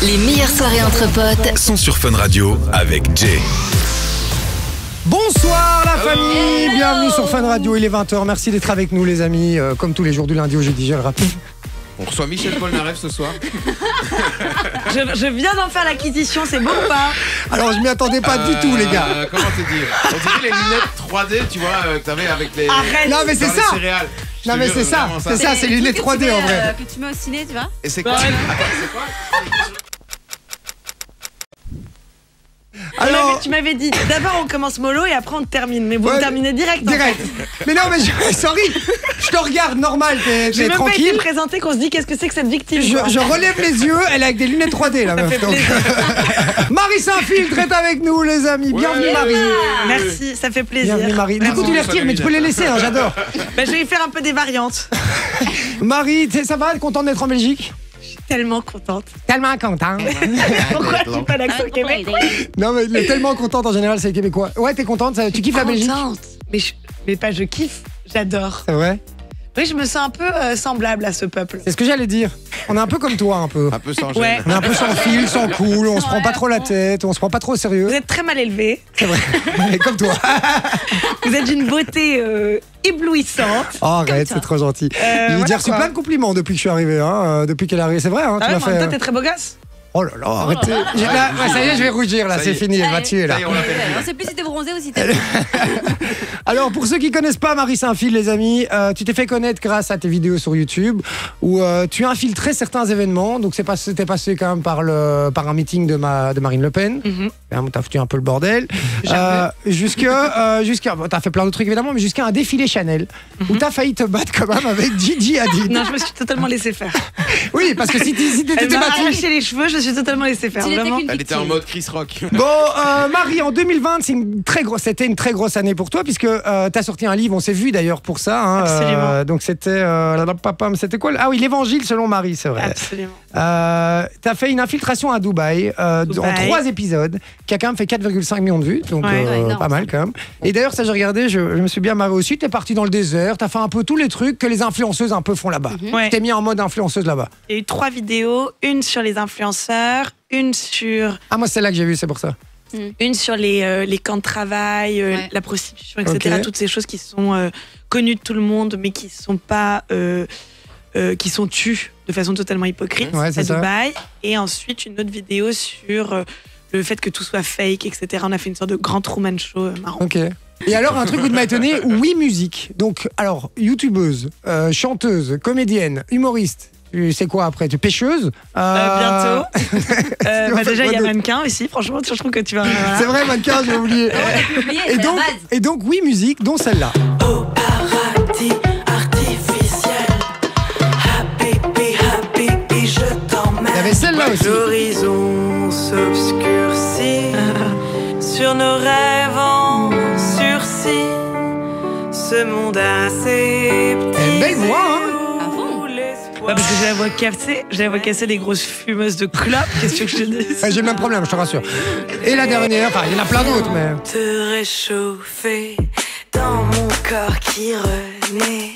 Les meilleures soirées entre potes sont sur Fun Radio avec Jay. Bonsoir la famille, bienvenue sur Fun Radio, il est 20h, merci d'être avec nous les amis, comme tous les jours du lundi au jeudi, je le rappelle. On reçoit Michel Polnareff ce soir. Je viens d'en faire l'acquisition, c'est bon ou pas? Alors je m'y attendais pas du tout les gars. Comment te dire? On dirait les lunettes 3D, tu vois, que t'avais avec les... Arrête. Non mais c'est ça. Céréales. Non mais c'est ça, c'est les lunettes 3D en vrai. Que tu mets au ciné, tu vois. Et c'est quoi? Attends, c'est quoi? Alors, Tu m'avais dit, d'abord on commence mollo et après on termine, mais vous terminez direct. Direct. Mais non mais sorry, je te regarde normal, t'es J'ai même pas été tranquille. présenté qu'on se dit qu'est-ce que c'est que cette victime. quoi. Je relève les yeux, elle est avec des lunettes 3D la meuf. fait Donc. Marie Saint-Filtre est avec nous les amis, bienvenue Marie. Merci, ça fait plaisir. Bienvenue Marie. Du coup tu les retires mais tu peux les laisser, hein, j'adore. Je vais faire un peu des variantes. Marie, ça va, content d'être en Belgique? Tellement contente. Tellement contente. Pourquoi tu pas l'accent québécois? Non mais tellement contente en général c'est les Québécois. Ouais t'es contente, tu kiffes la Belgique? Mais pas je kiffe, j'adore. C'est vrai? Oui, je me sens un peu semblable à ce peuple. C'est ce que j'allais dire. On est un peu comme toi un peu. Un peu sans gêne. Ouais. On est un peu sans fil, sans cool, on se prend pas trop la tête, on se prend pas trop au sérieux. Vous êtes très mal élevé. C'est vrai. Et comme toi. Vous êtes d'une beauté éblouissante. Oh, arrête, c'est trop gentil. J'ai déjà reçu plein de compliments depuis que je suis arrivé, depuis qu'elle est arrivée. C'est vrai, hein, Ah tu ouais, m'as fait. toi, t'es très beau gosse. Oh là là, arrêtez. Là, ça y est, je vais rougir là, Ça y c'est est. fini, elle va tuer là. Ça y est, on l'appelle. On sait plus si t'es bronzé ou si t'es. Alors pour ceux qui connaissent pas Marie Saint-Fil les amis, tu t'es fait connaître grâce à tes vidéos sur YouTube où tu as infiltré certains événements. Donc c'était passé quand même par un meeting de Marine Le Pen. T'as foutu un peu le bordel. Jusqu'à t'as fait plein d'autres trucs évidemment, mais jusqu'à un défilé Chanel où t'as failli te battre quand même avec Gigi Hadid. Non, je me suis totalement laissé faire. Oui, parce que si t'étais Elle m'a battu. arraché les cheveux, je me suis totalement laissé faire. Tu n'étais Vraiment. qu'une Elle était en mode Chris Rock. Bon, Marie, en 2020, c'était une très grosse année pour toi, puisque t'as sorti un livre, on s'est vu d'ailleurs pour ça. Hein, Absolument. donc c'était c'était quoi? Ah oui, l'Évangile selon Marie, c'est vrai. Absolument. T'as fait une infiltration à Dubaï, en 3 épisodes, qui a quand même fait 4,5 millions de vues, donc énorme, pas mal quand même. Et d'ailleurs, ça j'ai regardé, je me suis bien marré aussi. T'es parti dans le désert, t'as fait un peu tous les trucs que les influenceuses un peu font là-bas. Ouais. T'es mis en mode influenceuse là-bas. Il y a eu 3 vidéos, une sur les influenceurs, une sur C'est là que j'ai vu, c'est pour ça. les camps de travail, Ouais. la prostitution, etc. Ok. Toutes ces choses qui sont connues de tout le monde, mais qui sont pas, qui sont tues de façon totalement hypocrite Ouais, c'est à ça. Dubaï. Et ensuite une autre vidéo sur le fait que tout soit fake, etc. On a fait une sorte de grand Truman Show marrant. Ok. Et alors, un truc qui m'a étonné, oui, musique. Donc, alors, youtubeuse, chanteuse, comédienne, humoriste. Tu sais quoi après? Tu pêcheuse? Bientôt. Déjà, il y a Quoi mannequin aussi. Franchement, je trouve que tu vas. Voilà. C'est vrai, mannequin, j'ai oublié. Oublié, Et c'est la donc, base. et donc, oui, musique, dont celle-là. Paradis artificiel. Habibi, je t'emmène. Il y avait celle-là aussi. L'horizon s'obscurcit. Sur nos rêves en sursis. Ce monde assez petit. Elle a une belle voix, hein. À fond. Ouais, parce que j'ai la voix cassée des grosses fumeuses de clopes. Qu'est-ce que je te dis? J'ai le même problème, je te rassure. Et la dernière, enfin, il y en a plein d'autres, mais. Te réchauffer dans mon corps qui renaît.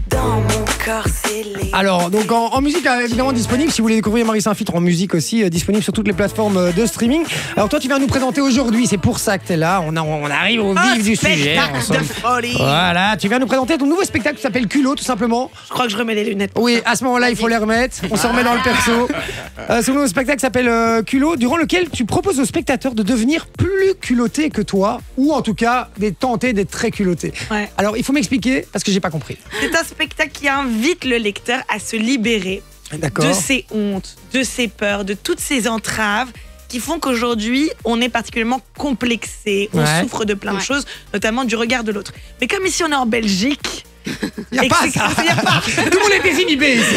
Dans mon corps scellé. Alors, donc en musique, évidemment disponible. Si vous voulez découvrir Marie Saint-Filtre en musique aussi, disponible sur toutes les plateformes de streaming. Alors, toi, tu viens nous présenter aujourd'hui, c'est pour ça que t'es là. On arrive au vif du sujet. Spectacle ensemble. de folie. Voilà, tu viens nous présenter ton nouveau spectacle qui s'appelle Culot, tout simplement. Je crois que je remets les lunettes. Oui, à ce moment-là, il faut les remettre. On se remet dans le perso. Ce nouveau spectacle s'appelle Culot, durant lequel tu proposes aux spectateurs de devenir plus culottés que toi, ou en tout cas, tenter d'être très culottés. Ouais. Alors, il faut m'expliquer, parce que j'ai pas compris. C'est un spectacle qui invite le lecteur à se libérer D'accord. de ses hontes, de ses peurs, de toutes ces entraves qui font qu'aujourd'hui, on est particulièrement complexé, on Ouais. souffre de plein de Ouais. choses, notamment du regard de l'autre. Mais comme ici, on est en Belgique... Il n'y a pas ça. Y a pas. Tout le monde est désinhibé ici.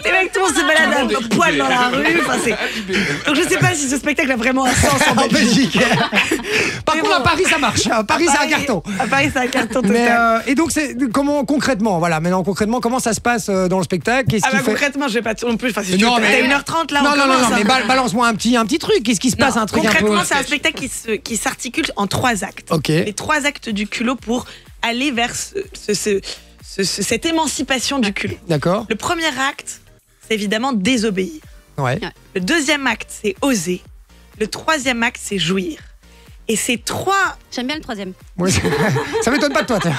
Les mecs, tout le monde se balade à poil dans la rue. Enfin, donc je sais pas si ce spectacle a vraiment un sens en En Belgique. Belgique. Par Mais contre, à bon. Paris, ça marche. À Paris, c'est un carton. À Paris, c'est un carton total. Mais et donc, comment concrètement, voilà, maintenant concrètement, comment ça se passe dans le spectacle? Qu'est-ce Ah qu'il bah fait? concrètement, je vais pas non plus. Enfin, si tu Non, veux, mais- t'as 1h30 là. Non, on non, commence, mais hein. balance-moi un petit truc. Qu'est-ce qui se passe? Non, Un truc un peu. concrètement, c'est un spectacle qui s'articule en 3 actes. Ok. Les 3 actes du culot pour aller vers cette émancipation du culot. D'accord. Le premier acte, c'est évidemment désobéir. Ouais. Le deuxième acte, c'est oser. Le troisième acte, c'est jouir. Et ces trois... J'aime bien le troisième. Ouais, ça m'étonne pas de toi. C'est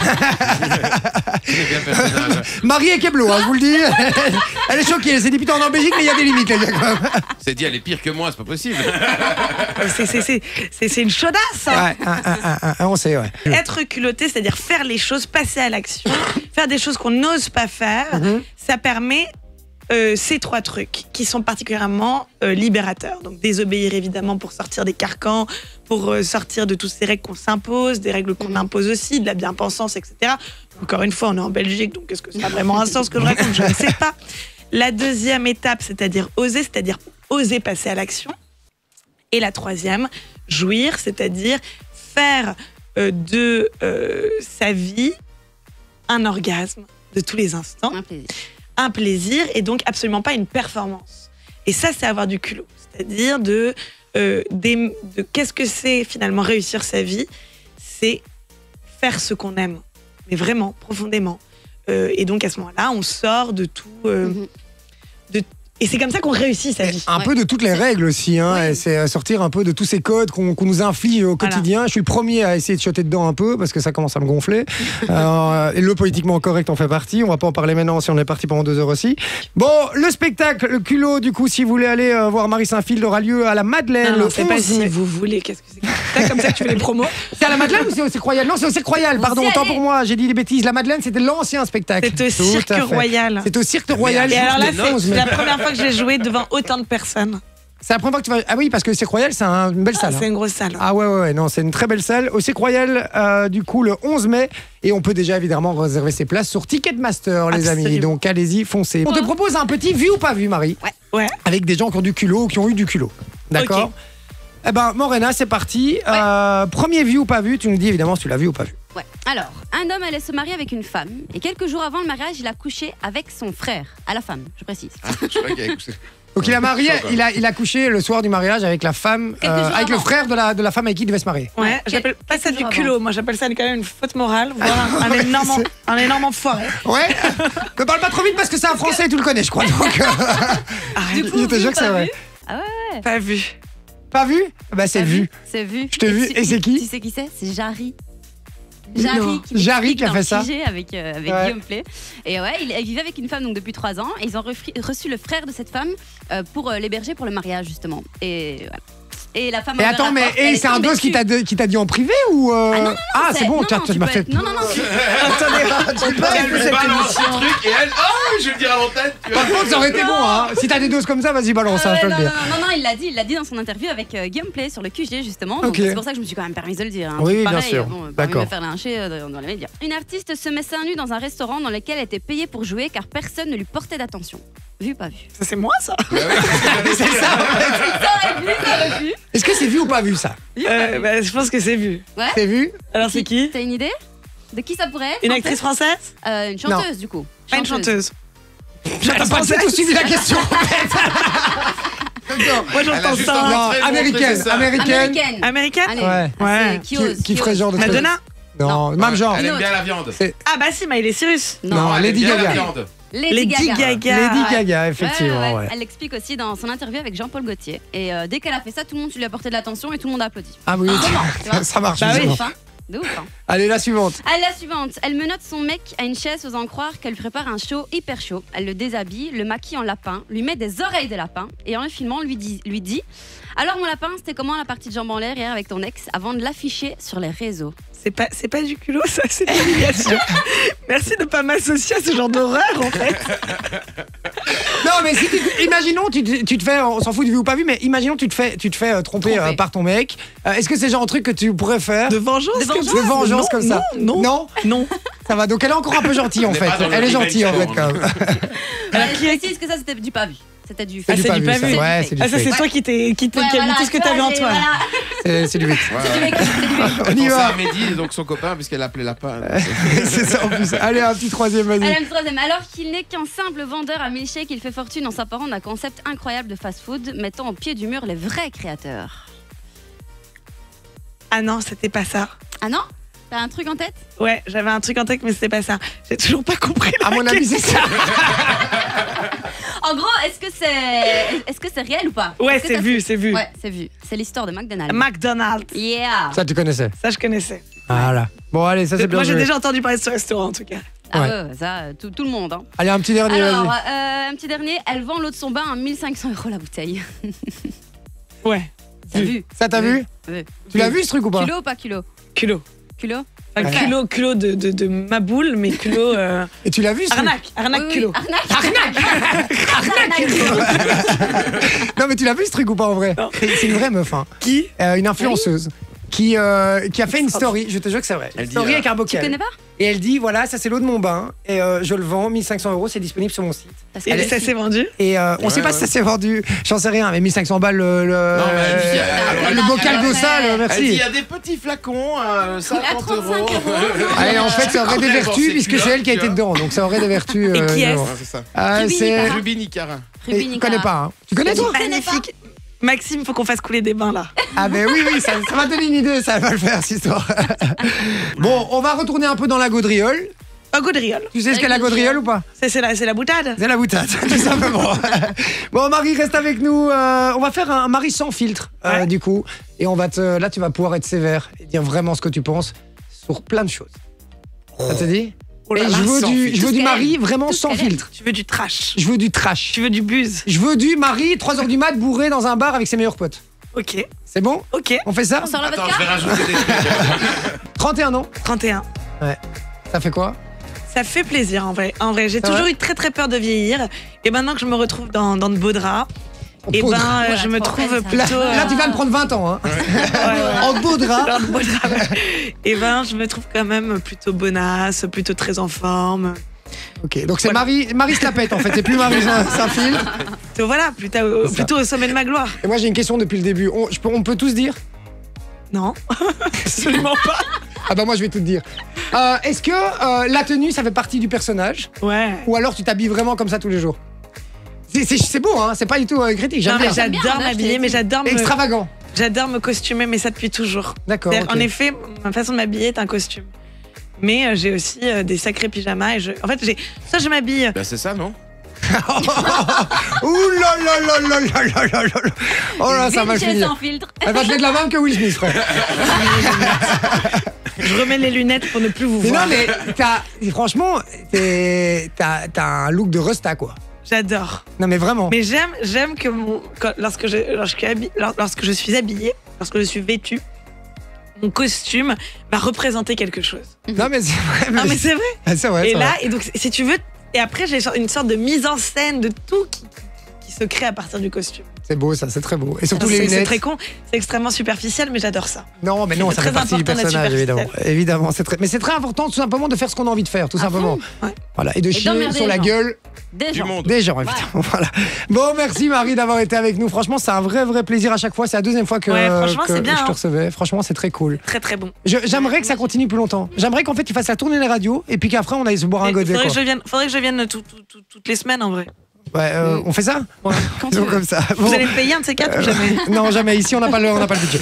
bien le personnage. Marie est Keblo, hein, je vous le dis. Elle est choquée. Elle s'est dit putain, on est en Belgique, mais il y a des limites, les gars, quand même. C'est dit, elle est pire que moi, c'est pas possible. C'est une chaudasse. Hein. Ouais, on sait, ouais. Être culotté, c'est-à-dire faire les choses, passer à l'action, faire des choses qu'on n'ose pas faire, ça permet ces trois trucs qui sont particulièrement libérateurs. Donc désobéir évidemment pour sortir des carcans, pour sortir de toutes ces règles qu'on s'impose, des règles qu'on impose aussi, de la bien-pensance, etc. Encore une fois, on est en Belgique, donc est-ce que ça a vraiment un sens que je raconte? Je ne sais pas. La deuxième étape, c'est-à-dire oser passer à l'action. Et la troisième, jouir, c'est-à-dire faire de sa vie un orgasme de tous les instants. Un plaisir. Un plaisir et donc absolument pas une performance. Et ça, c'est avoir du culot. C'est-à-dire de qu'est-ce que c'est finalement réussir sa vie? C'est faire ce qu'on aime, mais vraiment, profondément. Et donc à ce moment-là, on sort de tout... Et c'est comme ça qu'on réussit sa vie. Un peu de toutes les règles aussi, hein. Ouais. Et c'est sortir un peu de tous ces codes qu'on nous inflige au quotidien. Je suis le premier à essayer de choter dedans un peu parce que ça commence à me gonfler. Et le politiquement correct en fait partie. On va pas en parler maintenant si on est parti pendant 2 heures aussi. Bon, le spectacle, le culot, du coup, si vous voulez aller voir Marie Saint-Fil, aura lieu à la Madeleine. Non, le c'est pas 11 si mai. vous voulez. Qu'est-ce que c'est que comme ça que tu fais les promos? C'est à la Madeleine ou c'est au Cirque Royal? Non, c'est au Cirque Royal, pardon, Vous y autant allez. pour moi, j'ai dit des bêtises. La Madeleine, c'était l'ancien spectacle. C'est au Tout Cirque à fait. Royal. C'est au Cirque Royal. Et alors là, le 11 c'est mai. la première fois que j'ai joué devant autant de personnes. C'est la première fois que tu vas. Ah oui, parce que le Cirque Royal, c'est une belle salle. C'est hein. une grosse salle. Ah ouais, non, c'est une très belle salle. Au Cirque Royal, du coup, le 11 mai. Et on peut déjà évidemment réserver ses places sur Ticketmaster, les amis. Absolument. Donc allez-y, foncez. On te propose un petit vu ou pas vu, Marie? Ouais. Avec des gens qui ont du culot ou qui ont eu du culot. D'accord? Ok. Eh ben, Morena, c'est parti. Premier vu ou pas vu, tu nous dis évidemment si tu l'as vu ou pas vu. Ouais. Alors, un homme allait se marier avec une femme et quelques jours avant le mariage, il a couché avec son frère, à la femme, je précise. Je crois qu'il y a écouté. Donc il a marié, Chaud, quoi. il a couché le soir du mariage avec la femme, Quelques jours avec le avant. frère de la femme avec qui il devait se marier. Ouais, j'appelle pas ça quelques du jours culot, moi j'appelle ça quand même une faute morale, voire un énorme enfoiré. Ouais. Ne parle pas trop vite parce que c'est un français, tu le connais, je crois. Donc, Du coup, je te vu jure ou que c'est pas vrai. vu Ah ouais, Pas vu. Pas vu? Bah c'est pas vu. C'est vu. Je t'ai vu. Et c'est qui? Tu sais qui c'est? C'est Jarry. Non. Qui Jarry qui a dans fait ça. Figé avec Ouais. Guillaume Play. Et ouais, il vivait avec une femme donc depuis 3 ans. Et ils ont reçu le frère de cette femme pour l'héberger pour le mariage justement. Et voilà. Et la femme. Et a attends, ouvert la mais porte, elle est c'est un tombée dos qui dessus. t'a dit en privé ou Ah, c'est bon, non, tu tu m'as peux fait. être- Non, non, non. Attendez, On Balance ce truc et elle, oh, je vais le dire à l'antenne. tu vois. Par contre, ça aurait été bon, hein. Si t'as des doses comme ça, vas-y, balance, Ah hein, ouais, je peux le non, dire. non, il l'a dit dans son interview avec Guillaume Play sur le QG justement. Donc Ok. c'est pour ça que je me suis quand même permise de le dire. hein. Oui, bien Pareil, sûr. Bon, pas envie de D'accord. me faire lyncher dans les médias. Une artiste se met seins nus dans un restaurant dans lequel elle était payée pour jouer car personne ne lui portait d'attention. Vu, pas vu. Ça c'est moi ça. C'est ça. Ça aurait pu. Est-ce que c'est vu ou pas vu ça? Bah, je pense que c'est vu. Ouais. C'est vu? Alors c'est qui? T'as une idée de qui ça pourrait être Une en actrice fait française? Une chanteuse du coup. Pas une chanteuse. T'as pas du tout suivi la question. en fait. D'accord. Moi Elle a j'entends juste ça. un Non, très bon américaine, prédécesseur. Américaine. Américaine? Allez. Ouais. Ouais. Qui ose. Qui ferait genre de truc? Madonna? Non, même genre. Elle aime Une bien la viande. Ah bah si, Miley Cyrus. Non, elle aime Lady bien la Gaga. viande. Lady Gaga. Lady Ouais. Gaga, effectivement. Ouais. Ouais. Elle l'explique aussi dans son interview avec Jean-Paul Gaultier. Et dès qu'elle a fait ça, tout le monde lui a porté de l'attention et tout le monde a applaudi. Ah oui, tu vois ça marche. Bah oui. visiblement. De ouf, hein. Allez, la suivante. Allez, la suivante. Elle menotte son mec à une chaise faisant croire qu'elle lui prépare un show hyper chaud. Elle le déshabille, le maquille en lapin, lui met des oreilles de lapin et en le filmant, lui dit alors mon lapin, c'était comment la partie de jambes en l'air hier avec ton ex avant de l'afficher sur les réseaux. C'est pas du culot, ça, c'est de l'humiliation. Merci de pas m'associer à ce genre d'horreur en fait. Non, mais si imaginons, tu te fais, on s'en fout du vu ou pas vu, mais imaginons, tu te fais tromper par ton mec. Est-ce que c'est le genre de truc que tu pourrais faire? De vengeance? De comme vengeance ça De vengeance Non, comme ça? Non, Non? non. Ça va, donc elle est encore un peu gentille en On n'est fait. pas dans le Elle est revenge gentille en fait porn. quand même. Alors, qui est- précise que ça, c'était du pas vu. C'était du Ah, c'est du pas ça. vu. Ouais, c'est du Ah ça c'est fake. toi qui t'as mis tout ce que t'avais en toi. C'est du vite. On y On va. à Mehdi, donc son copain, puisqu'elle l'appelait lapin. C'est ça en plus. Allez, un petit troisième, vas-y. Elle aime troisième. Alors qu'il n'est qu'un simple vendeur à milkshake, il fait fortune en s'apparant d'un concept incroyable de fast-food, mettant au pied du mur les vrais créateurs. Ah non, c'était pas ça. Ah non? T'as un truc en tête? Ouais, j'avais un truc en tête, mais c'était pas ça. J'ai toujours pas compris. À mon avis, c'est ça. En gros, est-ce que c'est réel ou pas? Ouais, Est-ce que c'est ça vu, c'est vu. Ouais, c'est vu. C'est l'histoire de McDonald's. McDonald's. Yeah. Ça, tu connaissais. Ça, je connaissais. Voilà. Bon, allez, ça, c'est bien Moi, j'ai joué. déjà entendu parler de ce restaurant, en tout cas. Ah Ouais. ouais, ça, tout le monde. Hein. Allez, un petit dernier, Alors, vas-y. un petit dernier, elle vend l'eau de son bain à 1500 € la bouteille. Ouais. T'as vu? Ça, t'as vu? Oui. Tu l'as vu, ce truc ou pas? Kilo ou pas kilo? Culot. Kilo? Enfin, culot de ma boule, mais culot. Et tu l'as vu, ce truc? Arnaque Oui, culot. Non, mais tu l'as vu, ce truc ou pas, en vrai? Non. C'est une vraie meuf, hein. Qui? Une influenceuse. Qui a fait une story, je te jure que c'est vrai. Une Elle dit, story avec un Tu bocal. connais pas? Et elle dit voilà, ça c'est l'eau de mon bain et je le vends 1500 €, c'est disponible sur mon site. Parce que Et ça s'est vendu. Et on sait pas si ça s'est vendu, j'en sais rien, mais 1500 balles Non, mais elle dit, le bocal ouais. Gossal, Elle dit, il merci. y a des petits flacons, 50 À 35 €. €. Allez, en fait, ça aurait des Après, vertus bon, puisque c'est elle qui a été dedans, donc ça aurait des vertus. Et qui est-ce dedans. Ouais, c'est ça. C'est Nicara. Ruby Nicara. Ruby tu Nicara. connais pas, hein. Tu connais toi? Magnifique. Maxime, faut qu'on fasse couler des bains là. Ah ben oui, ça va donner une idée, ça va le faire cette histoire. Bon, on va retourner un peu dans la gaudriole. Un gaudriole. Tu sais ce qu'est la gaudriole ou pas? C'est la boutade. C'est la boutade, tout simplement. Bon, Marie, reste avec nous. On va faire un Marie sans filtre, Ouais. du coup. Et là, tu vas pouvoir être sévère et dire vraiment ce que tu penses sur plein de choses. Ça te dit? Oh là Et là, je veux sans du filtre. Marie vraiment Tout ce sans qu'elle aime. filtre. Tu veux du trash. Je veux du trash. Tu veux du buzz. Je veux du Marie, 3h du mat, bourré dans un bar avec ses meilleurs potes. Ok. C'est bon? Ok. On fait ça? On sort la Attends, vodka? je vais rajouter des trucs. 31 ans. 31. Ça fait quoi? Ça fait plaisir en vrai. En vrai, j'ai C'est toujours vrai eu très très peur de vieillir. Et maintenant que je me retrouve dans de beaux draps, et beaux ben draps. je me trop trouve belle, ça. plutôt. Là, tu viens de prendre 20 ans, hein. En beau drap. dans de beaux draps. Et ben je me trouve quand même plutôt bonasse, plutôt très en forme. Ok, donc c'est Voilà. Marie se la pète en fait, c'est plus Marie sans filtre. Donc voilà, plutôt au sommet de ma gloire. Et moi j'ai une question depuis le début. On peut tous dire? Non, absolument pas. Ah bah moi je vais tout te dire. Est-ce que la tenue ça fait partie du personnage? Ouais. Ou alors tu t'habilles vraiment comme ça tous les jours? C'est beau, hein, c'est pas du tout critique, Non, j'aime mais bien. bien, j'adore là, je m'habiller, t'ai mais dit. Extravagant. j'adore me costumer, mais ça depuis toujours. D'accord. C'est-à-dire, ok. En effet, ma façon de m'habiller est un costume. Mais j'ai aussi des sacrés pyjamas. En fait, soit je m'habille. Bah, c'est ça, non? Ouh là là là là là là là là. Oh là, ça va Vinci finir. sans filtre. Elle va te mettre la même que Will Smith, frère. Je remets les lunettes pour ne plus vous Mais non, voir. mais franchement, t'as un look de Resta, quoi. J'adore. Non, mais vraiment. Mais j'aime que lorsque je suis habillée, lorsque je suis vêtue, mon costume va représenter quelque chose. Non, mais c'est vrai. Non, mais c'est vrai. C'est vrai. Et c'est là, vrai. et donc, si tu veux, et après, j'ai une sorte de mise en scène de tout qui se crée à partir du costume. C'est beau, ça, c'est très beau. Et surtout les C'est lunettes. très con, c'est extrêmement superficiel, mais j'adore ça. Non, mais non, C'est ça fait très partie du important d'être personnage, évidemment. superficiel. Évidemment, mais c'est très important, tout simplement, de faire ce qu'on a envie de faire, tout simplement. Ouais. Voilà, et de chier d'emmerder sur les la gens. gueule Des Du gens. monde. des gens, évidemment. Voilà. Bon, merci Marie d'avoir été avec nous. Franchement, c'est un vrai plaisir à chaque fois. C'est la deuxième fois que, Ouais, franchement, que c'est bien, je te hein. recevais. Franchement, c'est très cool. Très très bon. J'aimerais que ça continue plus longtemps. J'aimerais qu'en fait, tu fasses la tournée des radios et puis qu'après, on aille se boire un Et godet. faudrait, quoi. que je vienne toutes les semaines en vrai. Ouais, on fait ça? Quand tu Donc, veux. comme ça. Bon. Vous allez me payer un de ces quatre ou jamais? Non, jamais. Ici, on n'a pas le budget.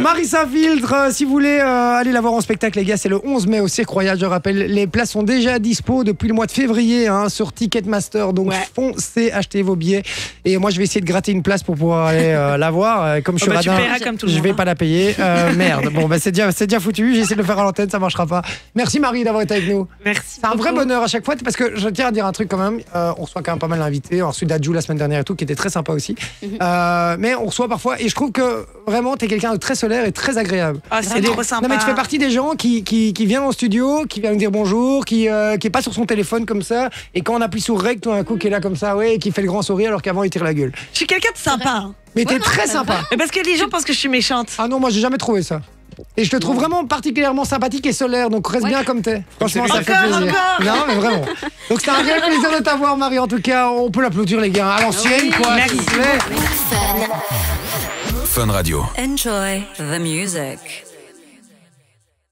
Marie Saint-Filtre, si vous voulez aller la voir en spectacle, les gars, c'est le 11 mai au Cirque Royal. Je rappelle, les places sont déjà dispo depuis le mois de février sur Ticketmaster. Donc, Ouais. foncez, achetez vos billets. Et moi, je vais essayer de gratter une place pour pouvoir aller la voir. Comme je suis Tu radin, paieras comme tout le je monde. vais pas la payer. Merde. Bon, bah, c'est déjà foutu. J'ai essayé de le faire à l'antenne, ça marchera pas. Merci Marie d'avoir été avec nous. Merci. C'est un vrai beaucoup. bonheur à chaque fois parce que je tiens à dire un truc quand même. On reçoit quand même pas mal d'invités. On a reçu Dadju la semaine dernière et tout, qui était très sympa aussi. Mais on reçoit parfois, et je trouve que vraiment t'es quelqu'un de très solaire et très agréable. Ah, c'est trop sympa. Non mais tu fais partie des gens qui viennent en studio, qui viennent nous dire bonjour, qui est pas sur son téléphone comme ça, et quand on appuie sur rec, tout d'un coup qui est là comme ça, ouais, et qui fait le grand sourire alors qu'avant il tire la gueule. Je suis quelqu'un de sympa. hein. Mais t'es Ouais, non, très ça sympa. Mais parce que les gens pensent que je suis méchante. Ah non, moi j'ai jamais trouvé ça. Et je te trouve vraiment particulièrement sympathique et solaire, donc reste Ouais. bien comme t'es. Franchement, ça fait Encore, plaisir. encore. Non, mais vraiment. Donc c'était un réel plaisir de t'avoir, Marie. En tout cas, on peut l'applaudir, les gars. À l'ancienne, quoi. Merci. s'il vous plaît. Fun Radio. Enjoy the music.